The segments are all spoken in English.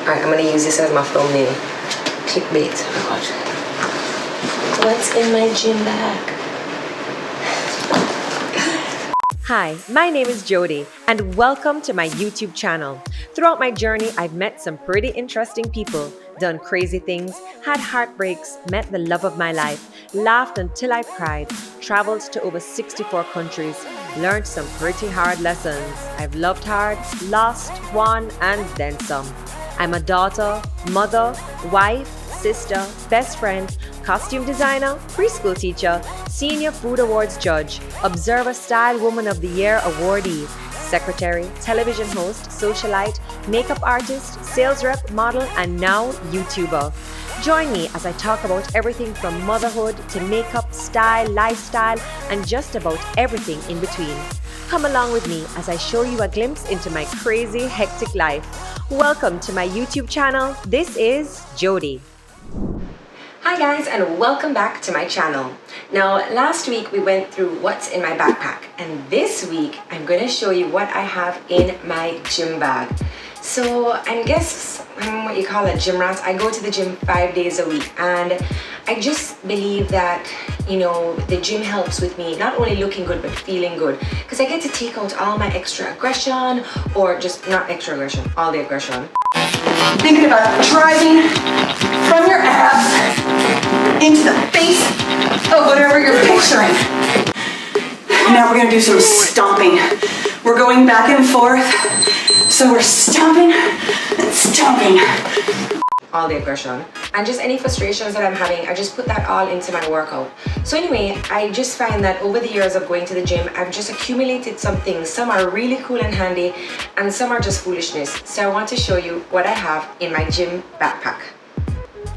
Alright, I'm gonna use this as my thumbnail. Clickbait. Oh God. What's in my gym bag? Hi, my name is Jodi, and welcome to my YouTube channel. Throughout my journey, I've met some pretty interesting people, done crazy things, had heartbreaks, met the love of my life, laughed until I cried, traveled to over 64 countries, learned some pretty hard lessons. I've loved hard, lost, won, and then some. I'm a daughter, mother, wife, sister, best friend, costume designer, preschool teacher, senior food awards judge, Observer Style Woman of the Year awardee, secretary, television host, socialite, makeup artist, sales rep, model, and now YouTuber. Join me as I talk about everything from motherhood to makeup, style, lifestyle, and just about everything in between. Come along with me as I show you a glimpse into my crazy, hectic life. Welcome to my YouTube channel. This is Jodi. Hi guys, and welcome back to my channel. Now, last week we went through what's in my backpack, and this week I'm going to show you what I have in my gym bag. So I guess I'm what you call a gym rat. I go to the gym 5 days a week, and I just believe that, you know, the gym helps with me not only looking good but feeling good, because I get to take out all my extra aggression, or just not extra aggression, all the aggression. Thinking about driving from your abs into the face of whatever you're picturing. Now we're gonna do some stomping. We're going back and forth, so we're stomping and stomping. All the aggression and just any frustrations that I'm having, I just put that all into my workout. So anyway, I just find that over the years of going to the gym, I've just accumulated some things. Some are really cool and handy, and some are just foolishness. So I want to show you what I have in my gym backpack.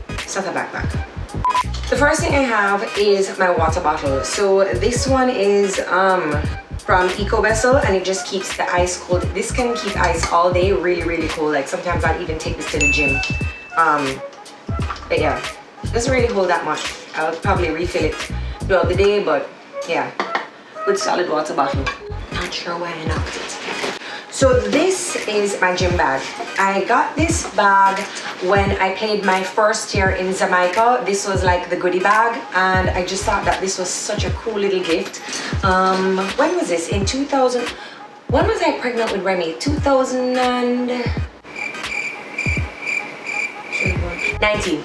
It's not a backpack. The first thing I have is my water bottle. So this one is from Eco Vessel, and it just keeps the ice cold. This can keep ice all day, really cold. Like sometimes I'll even take this to the gym. But yeah, it doesn't really hold that much. I'll probably refill it throughout the day, but yeah, good solid water bottle. Not sure why I knocked it. So this is my gym bag. I got this bag when I played my first year in Jamaica. This was like the goodie bag, and I just thought that this was such a cool little gift. When was this? In 2000. When was I pregnant with Remy? 2019.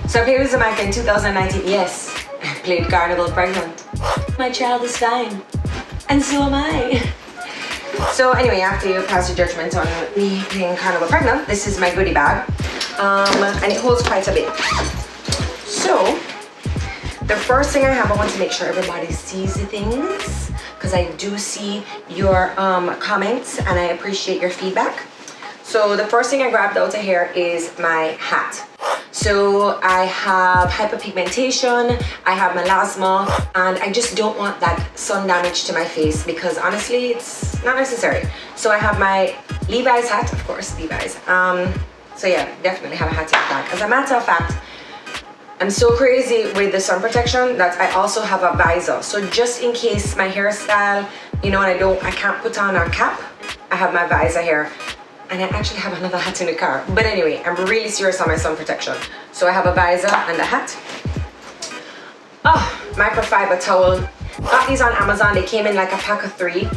So I played with Jamaica in 2019. Yes, I played Carnival pregnant. My child is fine, and so am I. So anyway, after you pass your judgment on me being Carnival pregnant, this is my goodie bag, and it holds quite a bit. So the first thing I have, I want to make sure everybody sees the things, because I do see your comments and I appreciate your feedback. So the first thing I grabbed out of here is my hat. So I have hyperpigmentation, I have melasma, and I just don't want that sun damage to my face, because honestly it's not necessary. So I have my Levi's hat, of course, Levi's. So yeah, definitely have a hat in the back. As a matter of fact, I'm so crazy with the sun protection that I also have a visor. So just in case my hairstyle, you know, and I can't put on a cap, I have my visor here. And I actually have another hat in the car. But anyway, I'm really serious on my sun protection. So I have a visor and a hat. Oh, microfiber towel. Got these on Amazon. They came in like a pack of 3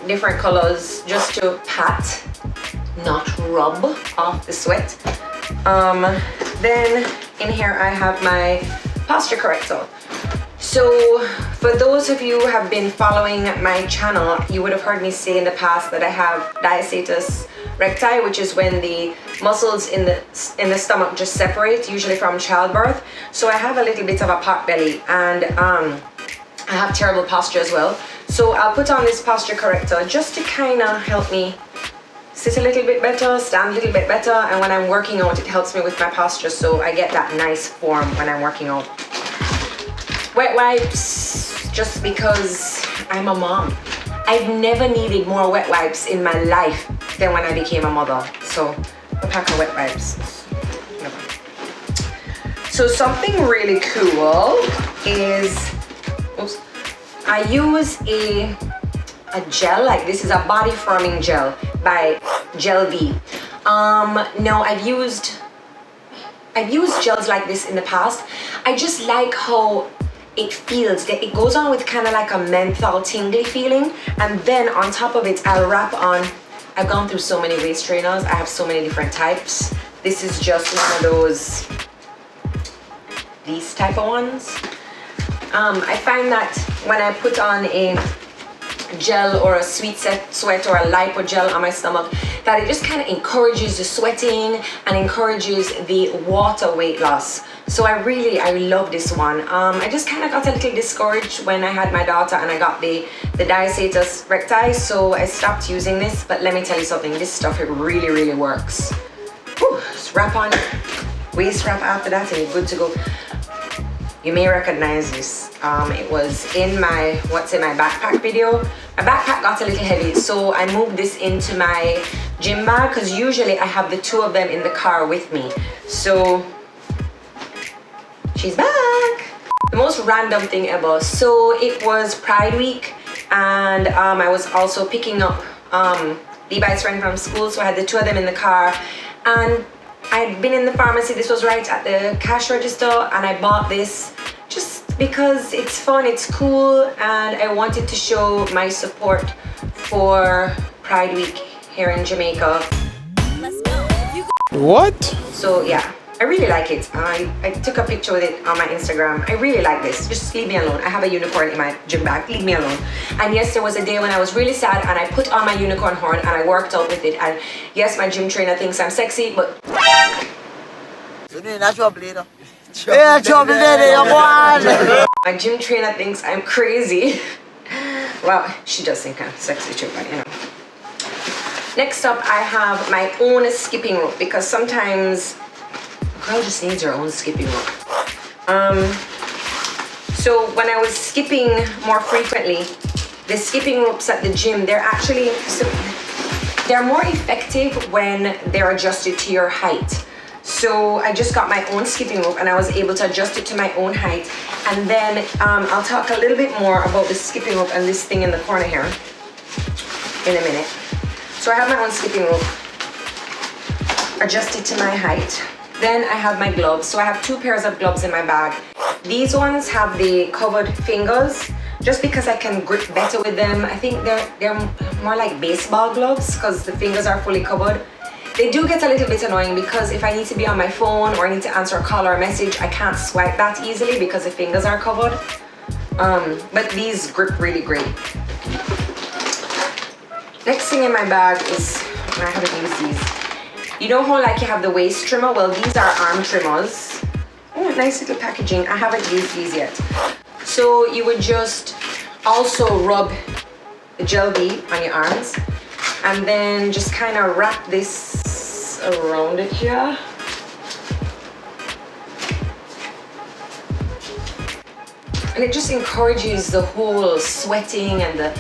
different colors, just to pat, not rub off the sweat. Then in here I have my posture corrector. So for those of you who have been following my channel, you would have heard me say in the past that I have diastasis recti, which is when the muscles in the stomach just separate, usually from childbirth. So I have a little bit of a pot belly, and I have terrible posture as well. So I'll put on this posture corrector just to kind of help me sit a little bit better, stand a little bit better, and when I'm working out, it helps me with my posture, so I get that nice form when I'm working out. Wet wipes, just because I'm a mom. I've never needed more wet wipes in my life than when I became a mother. So a pack of wet wipes. So something really cool is, oops, I use a a gel. Like this is a body firming gel by Gel V. No, I've used gels like this in the past. I just like how it feels. It goes on with kind of like a menthol tingly feeling, and then on top of it I'll wrap on. I've gone through so many waist trainers. I have so many different types. This is just one of those, these type of ones. I find that when I put on a gel or a sweat or a lipo gel on my stomach, that it just kind of encourages the sweating and encourages the water weight loss. So I love this one. I just kind of got a little discouraged when I had my daughter and I got the diastatus recti, so I stopped using this. But let me tell you something, this stuff, it really works. Whew, just wrap on, waist wrap after that, and you're good to go. You may recognize this. It was in my what's in my backpack video. My backpack got a little heavy, so I moved this into my gym bag because usually I have the two of them in the car with me. So she's back. The most random thing ever. So it was Pride Week, and I was also picking up Levi's friend from school, so I had the two of them in the car, and I'd been in the pharmacy. This was right at the cash register, and I bought this just because it's fun, it's cool, and I wanted to show my support for Pride Week here in Jamaica. Let's go. What? So yeah, I really like it. I took a picture with it on my Instagram. I really like this. Just leave me alone. I have a unicorn in my gym bag. Leave me alone. And yes, there was a day when I was really sad and I put on my unicorn horn and I worked out with it. And yes, my gym trainer thinks I'm sexy, but my gym trainer thinks I'm crazy. Well, she does think I'm sexy too, but you know. Next up, I have my own skipping rope, because sometimes a girl just needs her own skipping rope. So when I was skipping more frequently, the skipping ropes at the gym, they're more effective when they're adjusted to your height. So I just got my own skipping rope and I was able to adjust it to my own height. And then I'll talk a little bit more about the skipping rope and this thing in the corner here in a minute. So I have my own skipping rope adjusted to my height. Then I have my gloves. So I have two pairs of gloves in my bag. These ones have the covered fingers just because I can grip better with them. I think they're more like baseball gloves because the fingers are fully covered. They do get a little bit annoying because if I need to be on my phone or I need to answer a call or a message, I can't swipe that easily because the fingers are covered. But these grip really great. Next thing in my bag is, I haven't used these. You know how like you have the waist trimmer? Well, these are arm trimmers. Oh, nice little packaging. I haven't used these yet. So you would just also rub the Gel V on your arms and then just kind of wrap this around it here. And it just encourages the whole sweating and the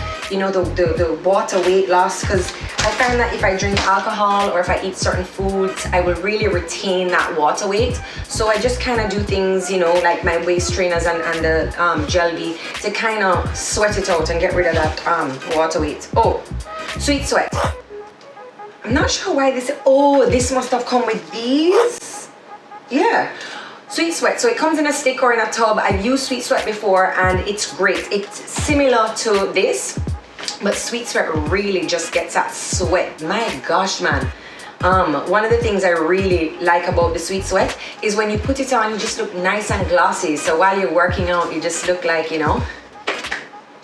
water weight loss, because I find that if I drink alcohol or if I eat certain foods, I will really retain that water weight. So I just kind of do things, like my waist trainers and the Gel V to kind of sweat it out and get rid of that water weight. Oh, Sweet Sweat. I'm not sure why this must have come with these. Yeah. Sweet Sweat, so it comes in a stick or in a tub. I've used Sweet Sweat before and it's great. It's similar to this, but Sweet Sweat really just gets that sweat. My gosh, man. One of the things I really like about the Sweet Sweat is when you put it on, you just look nice and glossy. So while you're working out, you just look like,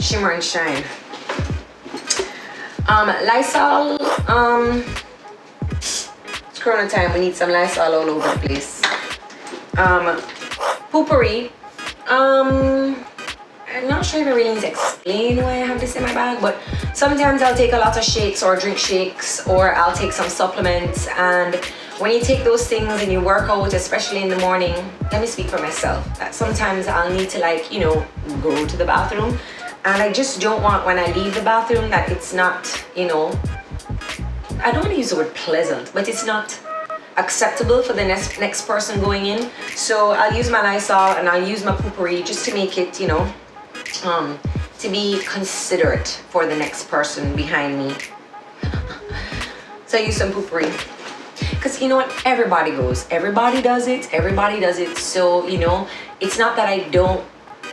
shimmer and shine. Lysol, it's Corona time, we need some Lysol all over the place. Poopery, I'm not sure if I really need to explain why I have this in my bag, but sometimes I'll take a lot of shakes or drink shakes, or I'll take some supplements. And when you take those things and you work out, especially in the morning, let me speak for myself, that sometimes I'll need to go to the bathroom, and I just don't want when I leave the bathroom that it's not, I don't want to use the word pleasant, but it's not acceptable for the next person going in. So I'll use my Lysol and I'll use my Poopery just to make it, to to be considerate for the next person behind me. So I use some poopery. Because you know what? Everybody goes. Everybody does it. Everybody does it. So, you know, it's not that I don't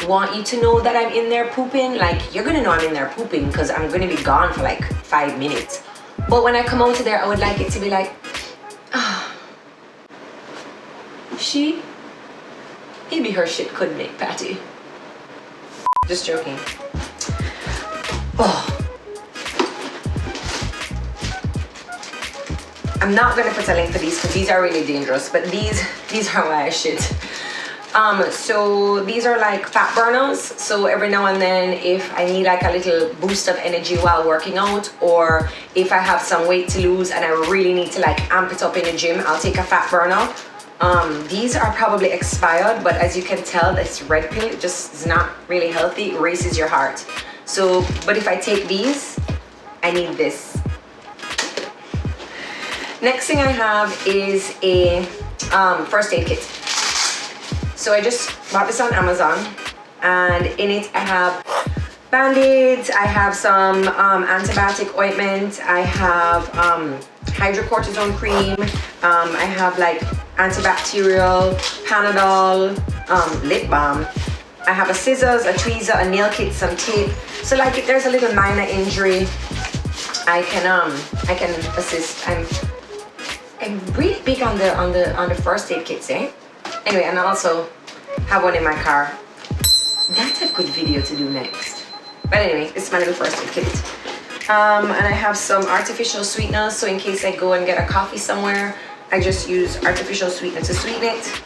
want you to know that I'm in there pooping. Like, you're gonna know I'm in there pooping because I'm gonna be gone for like 5 minutes. But when I come out of there, I would like it to be like, ah, maybe her shit could make Patty. Just joking. Oh. I'm not gonna put a link for these because these are really dangerous, but these are why I shit. So these are like fat burners. So every now and then, if I need like a little boost of energy while working out, or if I have some weight to lose and I really need to like amp it up in the gym, I'll take a fat burner. These are probably expired, but as you can tell, this red pill just is not really healthy. It races your heart. So, but if I take these, I need this. Next thing I have is a first aid kit. So I just bought this on Amazon, and in it I have band-aids, I have some antibiotic ointment, I have hydrocortisone cream, I have like antibacterial, Panadol, lip balm. I have a scissors, a tweezer, a nail kit, some tape. So like if there's a little minor injury, I can assist. I'm really big on the first aid kits, eh? Anyway, and I also have one in my car. That's a good video to do next. But anyway, it's my little first aid kit. And I have some artificial sweeteners, so in case I go and get a coffee somewhere, I just use artificial sweetener to sweeten it.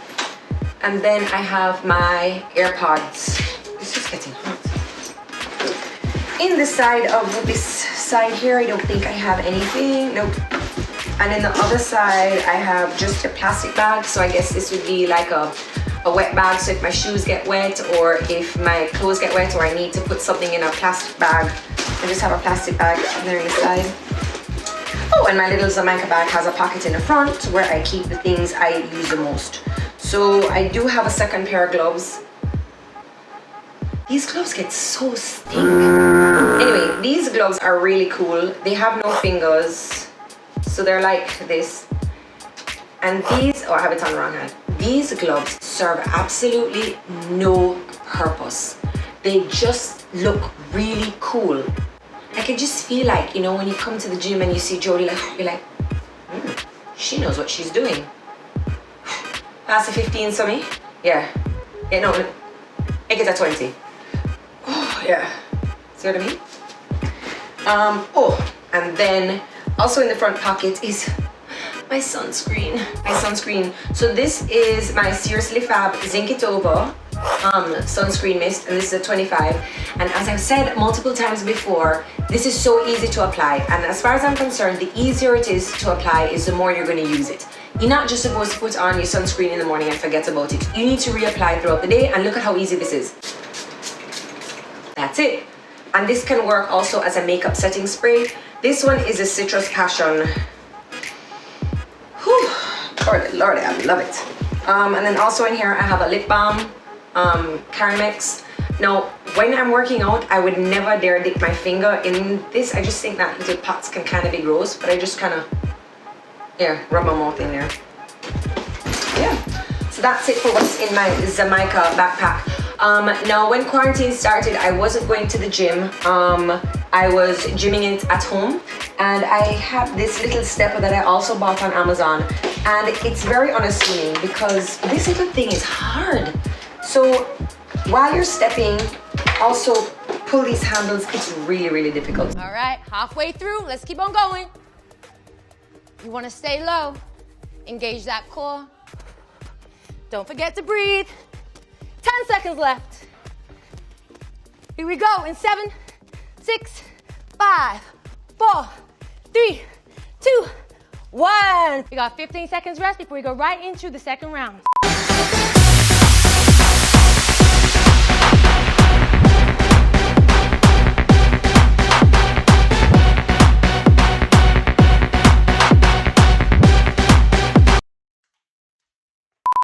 And then I have my AirPods. It's just getting hot. In the side of this side here, I don't think I have anything. Nope. And in the other side, I have just a plastic bag. So I guess this would be like a wet bag. So if my shoes get wet, or if my clothes get wet, or I need to put something in a plastic bag, I just have a plastic bag there on the side. Oh, and my little Jamaica bag has a pocket in the front where I keep the things I use the most. So I do have a second pair of gloves. These gloves get so stink. Anyway, these gloves are really cool. They have no fingers. So they're like this. And these, oh, I have it on the wrong hand. These gloves serve absolutely no purpose. They just look really cool. I can just feel like, you know, when you come to the gym and you see Jodi, like, you're like, she knows what she's doing. That's a 15, Summy? Yeah. Yeah, no, make it a 20. Oh, yeah. See what I mean? Oh, and then also in the front pocket is my sunscreen. So this is my Seriously Fab Zinc It Over sunscreen mist, and this is a 25. And as I've said multiple times before, this is so easy to apply. And as far as I'm concerned, the easier it is to apply is the more you're going to use it. You're not just supposed to put on your sunscreen in the morning and forget about it. You need to reapply throughout the day, and look at how easy this is. That's it. And this can work also as a makeup setting spray. This one is a Citrus Passion. Whew. Lordy, I love it. And then also in here I have a lip balm, Henriques. Now, when I'm working out, I would never dare dip my finger in this. I just think that little pots can kind of be gross, but I just kind of, yeah, rub my mouth in there. Yeah, so that's it for what's in my Jamaica backpack. Now, when quarantine started, I wasn't going to the gym. I was gymming it at home, and I have this little stepper that I also bought on Amazon, and it's very unassuming because this little thing is hard. So while you're stepping, also pull these handles. It's really, really difficult. All right, halfway through, let's keep on going. You want to stay low, engage that core. Don't forget to breathe. 10 seconds left. Here we go in 7, 6, 5, 4, 3, 2, 1. We got 15 seconds rest before we go right into the second round.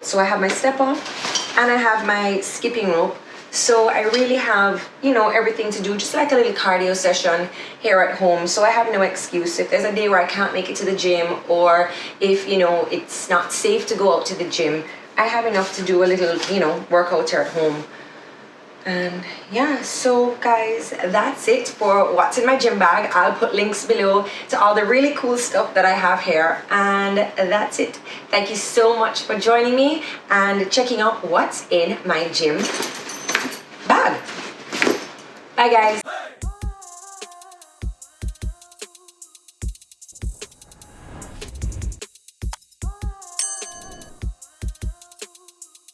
So I have my stepper and I have my skipping rope. So I really have, you know, everything to do, just like a little cardio session here at home. So I have no excuse. If there's a day where I can't make it to the gym, or if, you know, it's not safe to go out to the gym, I have enough to do a little, you know, workout here at home. And yeah, so guys, that's it for what's in my gym bag. I'll put links below to all the really cool stuff that I have here, and that's it. Thank you so much for joining me and checking out what's in my gym bag. Bye guys.